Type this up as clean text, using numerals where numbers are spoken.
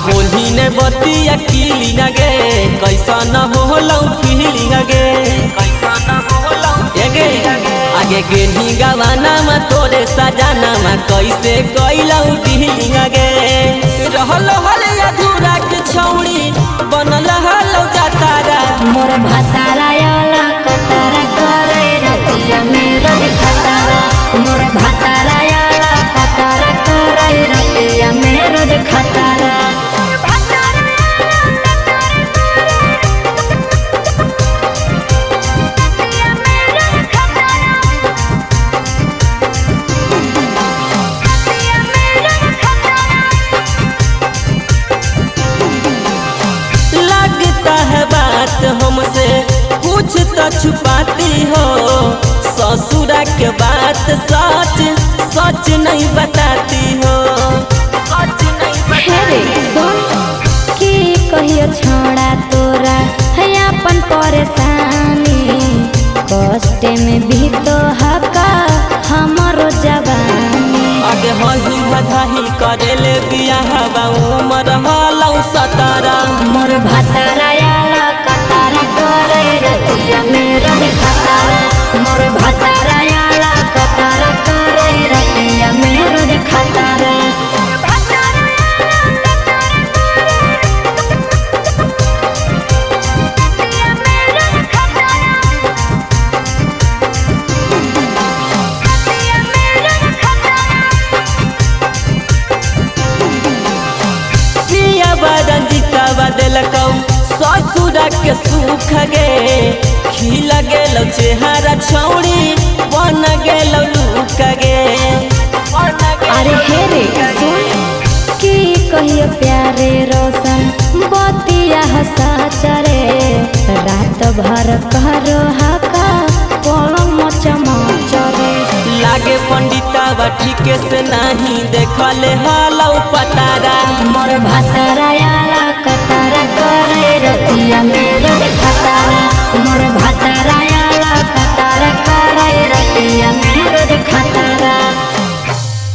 बोली ने बतिया कीली न गे कैसा न होलौ फीलिंग गे कैसा न होलौ गे आगे गेली गवाना में तोरे सजाना में कैसे कैलौ डीलिंग गे रहल हल अधूरा के छौड़ी बनल हलौ जातारा मोर भातारा याला कतारा करे रतिया मेरा खतारा मोर भातारा याला कतारा करे रतिया मेरा खतारा हमसे कुछ तो छुपाती हो ससुरा के बात सच सच नहीं बताती हो सच नहीं बताती सुन की कहियो छोड़ा तोरा है अपन परेशानी कष्ट में भी तो हका हमारो जवानी आगे हही बधाई करेले बियाह उमर हलौ 17 मोर भातारा याला कतारा करे रतिया मेरा खतारा मोर भातारा याला कतारा करे रतिया मेरा खतारा ससुरा के सुख गे खिल गेल चेहरा छौड़ी बन गेल लूक गे अरे हे रे सुन की कहियो प्यारे रोशन बतिया हंसा चरे रात भर करो हका पलम चमचरे लागे पंडिता ठीक से नहीं देखले हलौ पतारा मोर भातारा याला